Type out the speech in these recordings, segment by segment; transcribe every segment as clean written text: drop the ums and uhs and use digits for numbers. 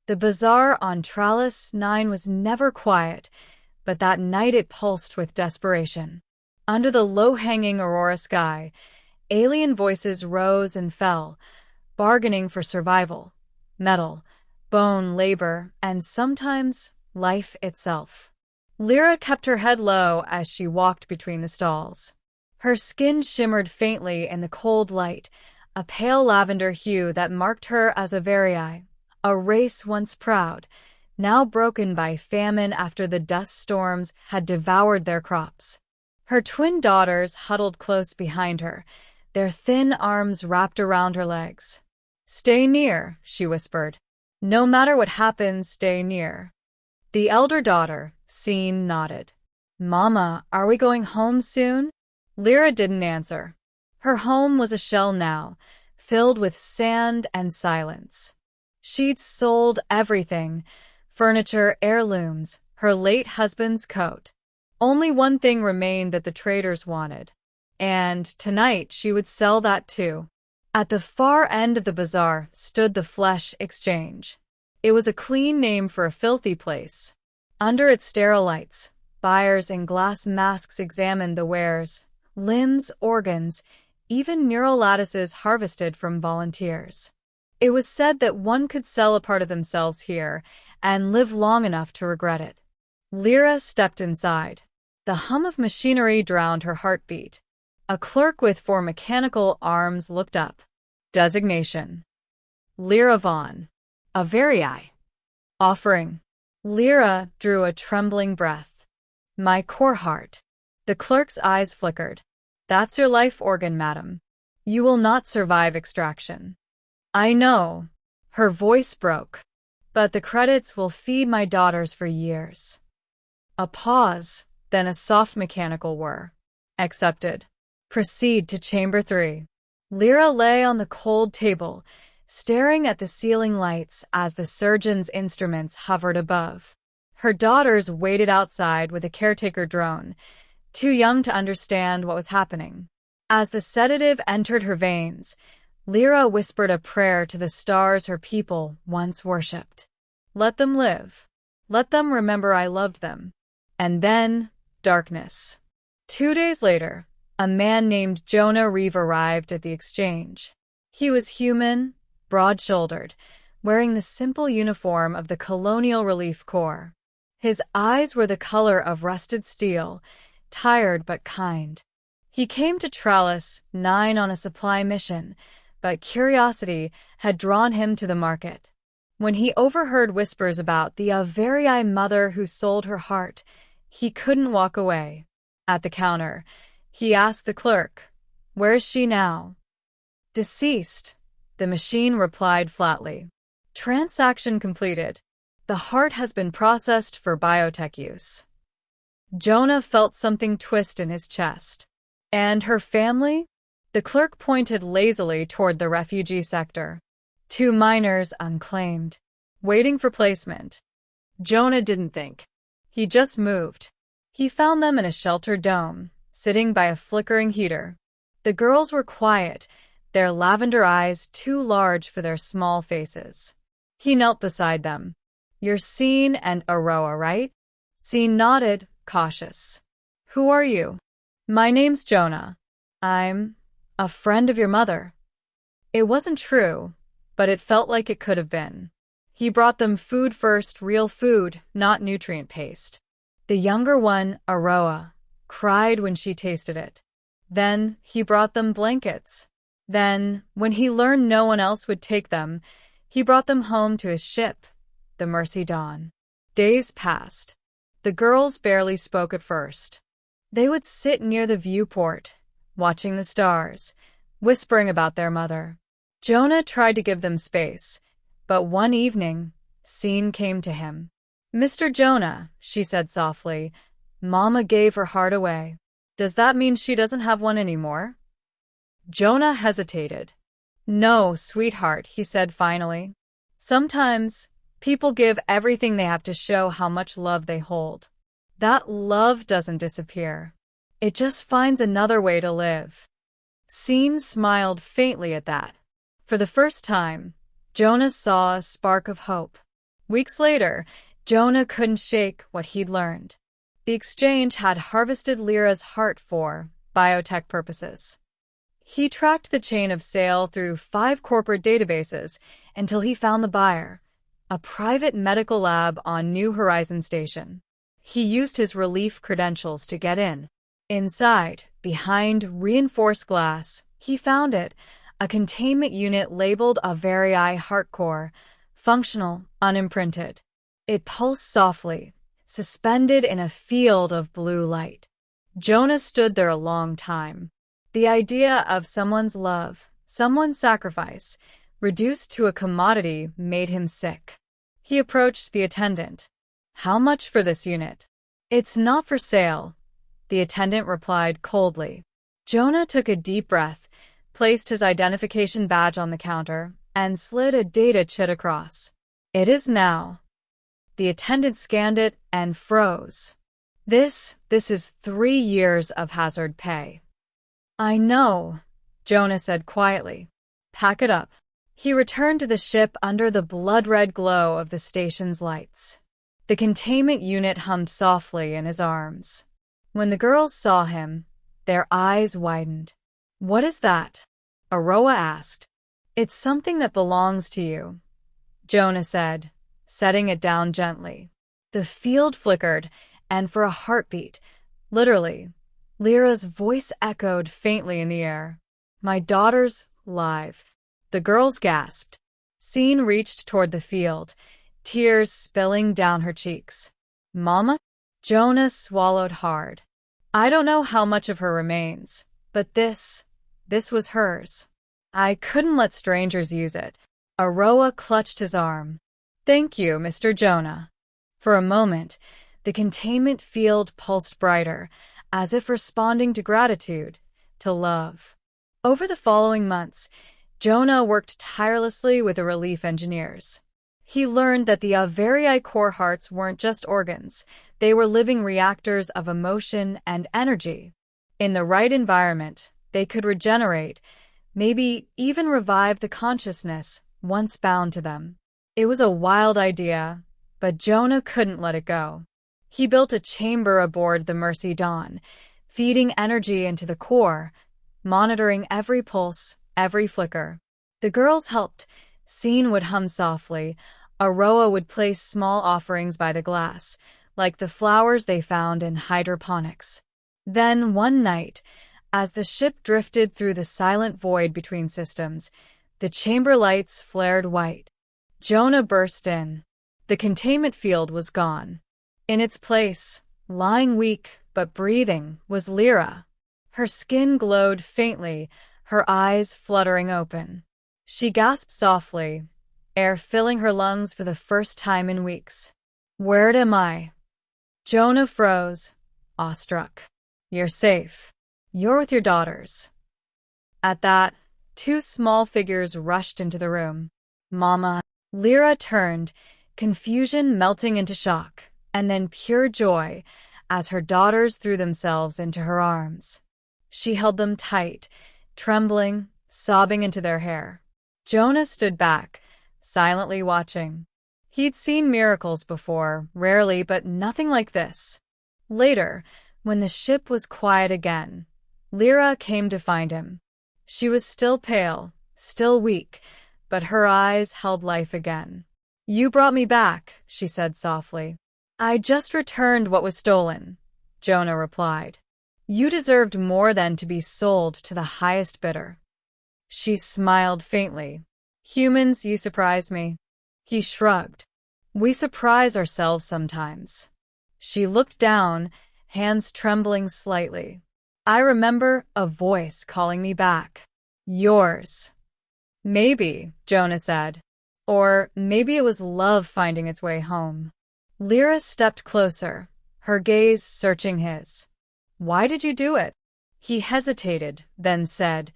The bazaar on Trellis 9 was never quiet, but that night it pulsed with desperation. Under the low-hanging aurora sky, alien voices rose and fell, bargaining for survival, metal, bone, labor, and sometimes life itself. Lira kept her head low as she walked between the stalls. Her skin shimmered faintly in the cold light, a pale lavender hue that marked her as a varii, a race once proud, now broken by famine after the dust storms had devoured their crops. Her twin daughters huddled close behind her, their thin arms wrapped around her legs. "Stay near," she whispered. "No matter what happens, stay near." The elder daughter, Scene, nodded. "Mama, are we going home soon?" Lira didn't answer. Her home was a shell now, filled with sand and silence. She'd sold everything: furniture, heirlooms, her late husband's coat. Only one thing remained that the traders wanted. And tonight she would sell that too. At the far end of the bazaar stood the Flesh Exchange. It was a clean name for a filthy place. Under its sterile lights, buyers in glass masks examined the wares, limbs, organs, even neural lattices harvested from volunteers. It was said that one could sell a part of themselves here and live long enough to regret it. Lira stepped inside. The hum of machinery drowned her heartbeat. A clerk with 4 mechanical arms looked up. Designation: Lira Vaughn. A varii. Offering. Lira drew a trembling breath. "My core heart." The clerk's eyes flickered. "That's your life organ, madam. You will not survive extraction." "I know." Her voice broke. "But the credits will feed my daughters for years." A pause, then a soft mechanical whir. "Accepted. Proceed to Chamber 3. Lira lay on the cold table, staring at the ceiling lights as the surgeon's instruments hovered above. Her daughters waited outside with a caretaker drone, too young to understand what was happening. As the sedative entered her veins, Lira whispered a prayer to the stars her people once worshipped. "Let them live. Let them remember I loved them." And then, darkness. 2 days later, a man named Jonah Reeve arrived at the exchange. He was human, broad-shouldered, wearing the simple uniform of the Colonial Relief Corps. His eyes were the color of rusted steel, tired but kind. He came to Trellis 9 on a supply mission, but curiosity had drawn him to the market. When he overheard whispers about the varii mother who sold her heart, he couldn't walk away. At the counter, he asked the clerk, "Where is she now?" "Deceased," the machine replied flatly. "Transaction completed. The heart has been processed for biotech use." Jonah felt something twist in his chest. "And her family?" The clerk pointed lazily toward the refugee sector. 2 minors unclaimed, waiting for placement. Jonah didn't think. He just moved. He found them in a sheltered dome, sitting by a flickering heater. The girls were quiet, their lavender eyes too large for their small faces. He knelt beside them. "You're Scene and Aroa, right?" Scene nodded, cautious. "Who are you?" "My name's Jonah. I'm a friend of your mother." It wasn't true, but it felt like it could have been. He brought them food first, real food, not nutrient paste. The younger one, Aroa, cried when she tasted it. Then he brought them blankets. Then, when he learned no one else would take them, he brought them home to his ship, the Mercy Dawn. Days passed. The girls barely spoke at first. They would sit near the viewport, watching the stars, whispering about their mother. Jonah tried to give them space, but one evening, Scene came to him. "Mr. Jonah," she said softly, "Mama gave her heart away. Does that mean she doesn't have one anymore?" Jonah hesitated. "No, sweetheart," he said finally. "Sometimes people give everything they have to show how much love they hold. That love doesn't disappear. It just finds another way to live." Scene smiled faintly at that. For the first time, Jonah saw a spark of hope. Weeks later, Jonah couldn't shake what he'd learned. The exchange had harvested Lira's heart for biotech purposes. He tracked the chain of sale through 5 corporate databases until he found the buyer, a private medical lab on New Horizon Station. He used his relief credentials to get in. Inside, behind reinforced glass, he found it, a containment unit labeled HFY heart core, functional, unimprinted. It pulsed softly, suspended in a field of blue light. Jonah stood there a long time. The idea of someone's love, someone's sacrifice, reduced to a commodity made him sick. He approached the attendant. "How much for this unit?" "It's not for sale," the attendant replied coldly. Jonah took a deep breath, placed his identification badge on the counter, and slid a data chit across. "It is now." The attendant scanned it and froze. This is 3 years of hazard pay." "I know," Jonah said quietly. "Pack it up." He returned to the ship under the blood-red glow of the station's lights. The containment unit hummed softly in his arms. When the girls saw him, their eyes widened. "What is that?" Aroa asked. "It's something that belongs to you," Jonah said, setting it down gently. The field flickered, and for a heartbeat, literally, Lira's voice echoed faintly in the air. "My daughter's live." The girls gasped. Scene reached toward the field, tears spilling down her cheeks. "Mama?" Jonah swallowed hard. "I don't know how much of her remains, but this was hers. I couldn't let strangers use it." Aroa clutched his arm. "Thank you, Mr. Jonah." For a moment, the containment field pulsed brighter, as if responding to gratitude, to love. Over the following months, Jonah worked tirelessly with the relief engineers. He learned that the HFY core hearts weren't just organs, they were living reactors of emotion and energy. In the right environment, they could regenerate, maybe even revive the consciousness once bound to them. It was a wild idea, but Jonah couldn't let it go. He built a chamber aboard the Mercy Dawn, feeding energy into the core, monitoring every pulse, every flicker. The girls helped. Scene would hum softly. Aroa would place small offerings by the glass, like the flowers they found in hydroponics. Then, one night, as the ship drifted through the silent void between systems, the chamber lights flared white. Jonah burst in. The containment field was gone. In its place, lying weak but breathing, was Lira. Her skin glowed faintly, her eyes fluttering open. She gasped softly, air filling her lungs for the first time in weeks. "Where am I?" Jonah froze, awestruck. "You're safe. You're with your daughters." At that, 2 small figures rushed into the room. "Mama." Lira turned, confusion melting into shock, and then pure joy as her daughters threw themselves into her arms. She held them tight, trembling, sobbing into their hair. Jonah stood back, silently watching. He'd seen miracles before, rarely, but nothing like this. Later, when the ship was quiet again, Lira came to find him. She was still pale, still weak, but her eyes held life again. "You brought me back," she said softly. "I just returned what was stolen," Jonah replied. "You deserved more than to be sold to the highest bidder." She smiled faintly. "Humans, you surprise me." He shrugged. "We surprise ourselves sometimes." She looked down, hands trembling slightly. "I remember a voice calling me back. Yours." "Maybe," Jonah said. "Or maybe it was love finding its way home." Lira stepped closer, her gaze searching his. "Why did you do it?" He hesitated, then said,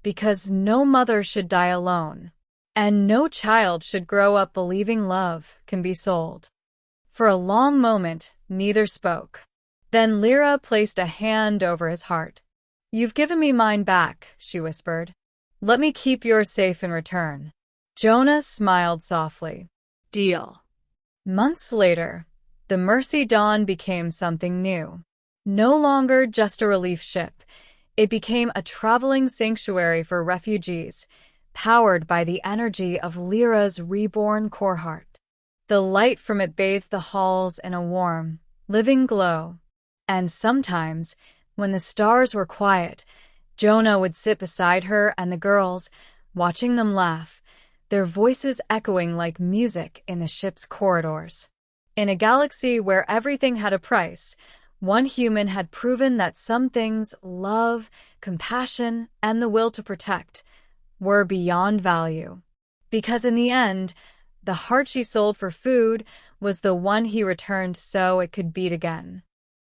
"Because no mother should die alone, and no child should grow up believing love can be sold." For a long moment, neither spoke. Then Lira placed a hand over his heart. "You've given me mine back," she whispered. "Let me keep yours safe in return." Jonah smiled softly. "Deal." Months later, the Mercy Dawn became something new. No longer just a relief ship, it became a traveling sanctuary for refugees, powered by the energy of Lyra's reborn core heart. The light from it bathed the halls in a warm, living glow. And sometimes, when the stars were quiet, Jonah would sit beside her and the girls, watching them laugh, their voices echoing like music in the ship's corridors. In a galaxy where everything had a price, one human had proven that some things, love, compassion, and the will to protect, were beyond value. Because in the end, the heart she sold for food was the one he returned so it could beat again.